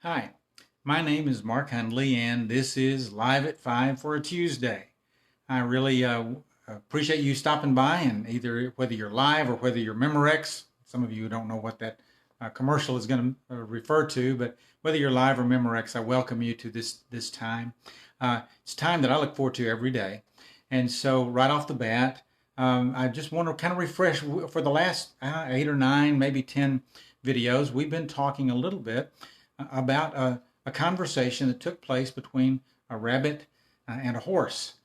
Hi, my name is Mark Hundley, and this is Live at 5 for a Tuesday. I really appreciate you stopping by, and either whether you're live or whether you're Memorex, some of you don't know what that commercial is going to refer to, but whether you're live or Memorex, I welcome you to this time. It's time that I look forward to every day. And so, right off the bat, I just want to kind of refresh for the last 8 or 9, maybe 10 videos. We've been talking a little bit about a conversation that took place between a rabbit and a horse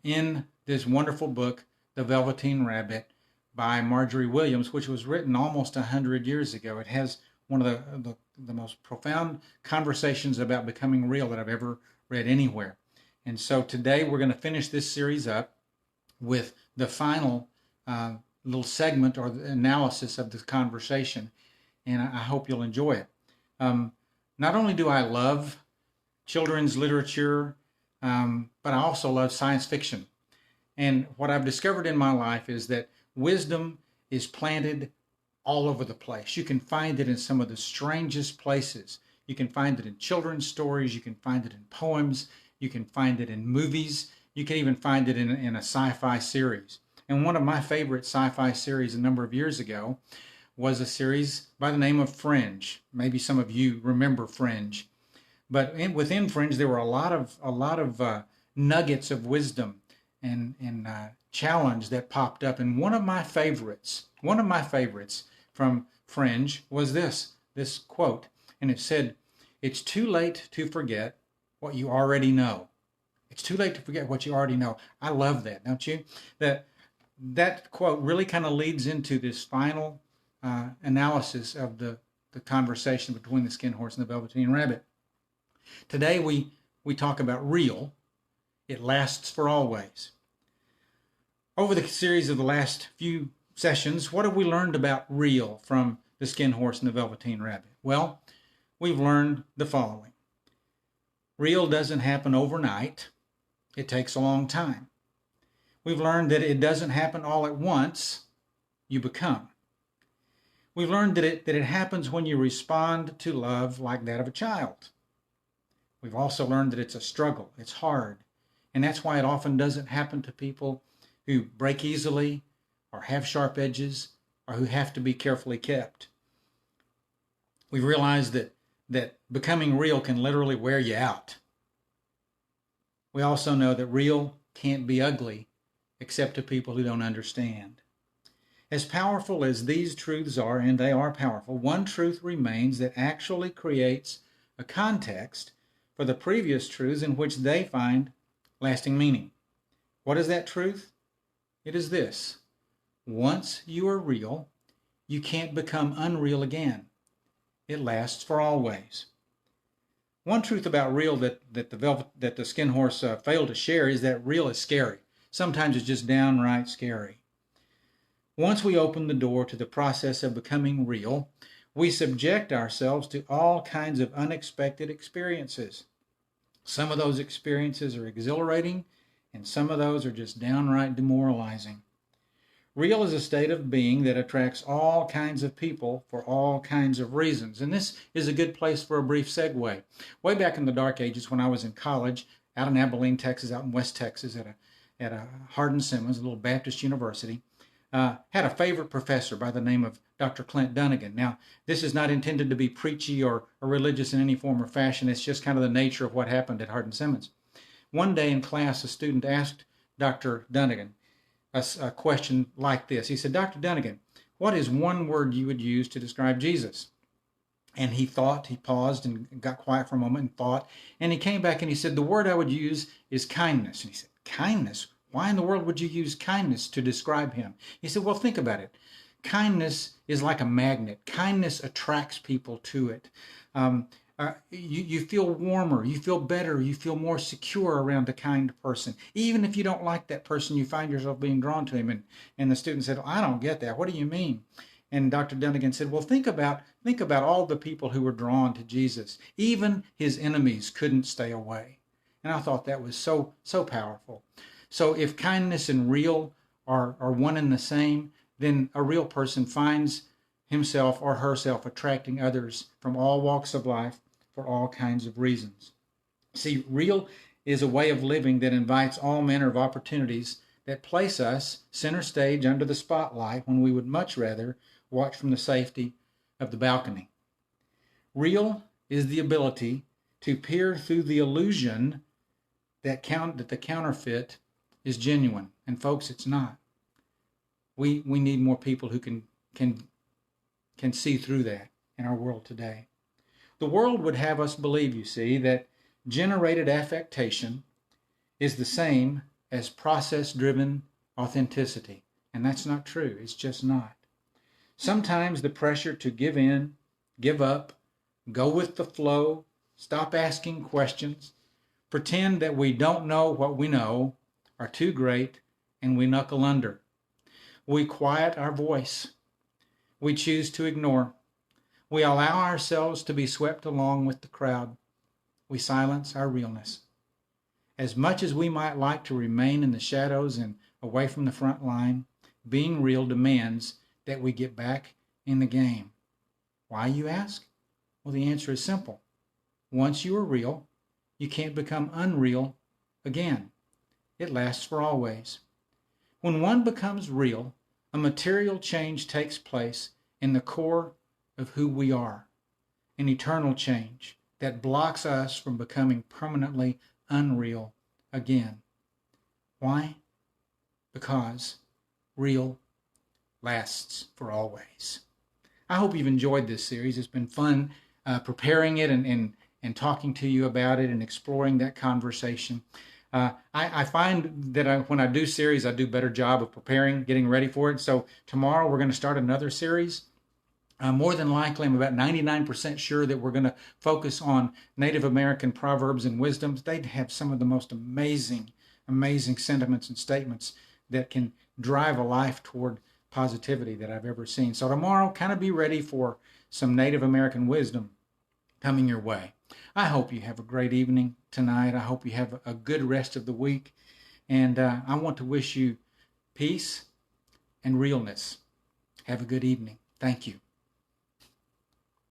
in this wonderful book, The Velveteen Rabbit by Margery Williams, which was written almost 100 years ago. It has one of the most profound conversations about becoming real that I've ever read anywhere. And so today we're going to finish this series up with the final little segment or the analysis of this conversation, and I hope you'll enjoy it. Not only do I love children's literature, but I also love science fiction. And what I've discovered in my life is that wisdom is planted all over the place. You can find it in some of the strangest places. You can find it in children's stories. You can find it in poems. You can find it in movies. You can even find it in a sci-fi series. And one of my favorite sci-fi series a number of years ago was a series by the name of Fringe. Maybe some of you remember Fringe, but within Fringe there were a lot of nuggets of wisdom and challenge that popped up. And one of my favorites from Fringe was this quote, and it said, "It's too late to forget what you already know." It's too late to forget what you already know. I love that, don't you? That quote really kind of leads into this final analysis of the conversation between the skin horse and the Velveteen Rabbit. Today we talk about real. It lasts for always. Over the series of the last few sessions, what have we learned about real from the skin horse and the Velveteen Rabbit? Well, we've learned the following. Real doesn't happen overnight. It takes a long time. We've learned that it doesn't happen all at once. You become. We've learned that it happens when you respond to love like that of a child. We've also learned that it's a struggle. It's hard. And that's why it often doesn't happen to people who break easily or have sharp edges or who have to be carefully kept. We've realized that becoming real can literally wear you out. We also know that real can't be ugly except to people who don't understand. As powerful as these truths are, and they are powerful, one truth remains that actually creates a context for the previous truths in which they find lasting meaning. What is that truth? It is this: once you are real, you can't become unreal again. It lasts for always. One truth about real that the skin horse failed to share is that real is scary. Sometimes it's just downright scary. Once we open the door to the process of becoming real, we subject ourselves to all kinds of unexpected experiences. Some of those experiences are exhilarating, and some of those are just downright demoralizing. Real is a state of being that attracts all kinds of people for all kinds of reasons. And this is a good place for a brief segue. Way back in the dark ages when I was in college, out in Abilene, Texas, out in West Texas at a Hardin-Simmons, a little Baptist university, had a favorite professor by the name of Dr. Clint Dunnigan. Now, this is not intended to be preachy or religious in any form or fashion. It's just kind of the nature of what happened at Hardin-Simmons. One day in class, a student asked Dr. Dunnigan a question like this. He said, "Dr. Dunnigan, what is one word you would use to describe Jesus?" And he paused and got quiet for a moment and thought, and he came back and he said, "The word I would use is kindness." And he said, "Kindness? Why in the world would you use kindness to describe him?" He said, "Well, think about it. Kindness is like a magnet. Kindness attracts people to it. You feel warmer, you feel better, you feel more secure around a kind person. Even if you don't like that person, you find yourself being drawn to him." And the student said, "I don't get that. What do you mean?" And Dr. Dunnigan said, "Well, think about all the people who were drawn to Jesus. Even his enemies couldn't stay away." And I thought that was so powerful. So if kindness and real are one and the same, then a real person finds himself or herself attracting others from all walks of life for all kinds of reasons. See, real is a way of living that invites all manner of opportunities that place us center stage under the spotlight when we would much rather watch from the safety of the balcony. Real is the ability to peer through the illusion that the counterfeit is genuine. And folks, it's not. We need more people who can see through that in our world today. The world would have us believe, you see, that generated affectation is the same as process-driven authenticity. And that's not true. It's just not. Sometimes the pressure to give in, give up, go with the flow, stop asking questions, pretend that we don't know what we know are too great, and we knuckle under. We quiet our voice. We choose to ignore. We allow ourselves to be swept along with the crowd. We silence our realness. As much as we might like to remain in the shadows and away from the front line, being real demands that we get back in the game. Why, you ask? Well, the answer is simple. Once you are real, you can't become unreal again. It lasts for always. When one becomes real, a material change takes place in the core of who we are, an eternal change that blocks us from becoming permanently unreal again. Why? Because real lasts for always. I hope you've enjoyed this series. It's been fun preparing it and talking to you about it and exploring that conversation. I find that when I do series, I do a better job of preparing, getting ready for it. So tomorrow we're going to start another series. More than likely, I'm about 99% sure that we're going to focus on Native American proverbs and wisdoms. They have some of the most amazing sentiments and statements that can drive a life toward positivity that I've ever seen. So tomorrow, kind of be ready for some Native American wisdom coming your way. I hope you have a great evening tonight. I hope you have a good rest of the week. And I want to wish you peace and realness. Have a good evening. Thank you.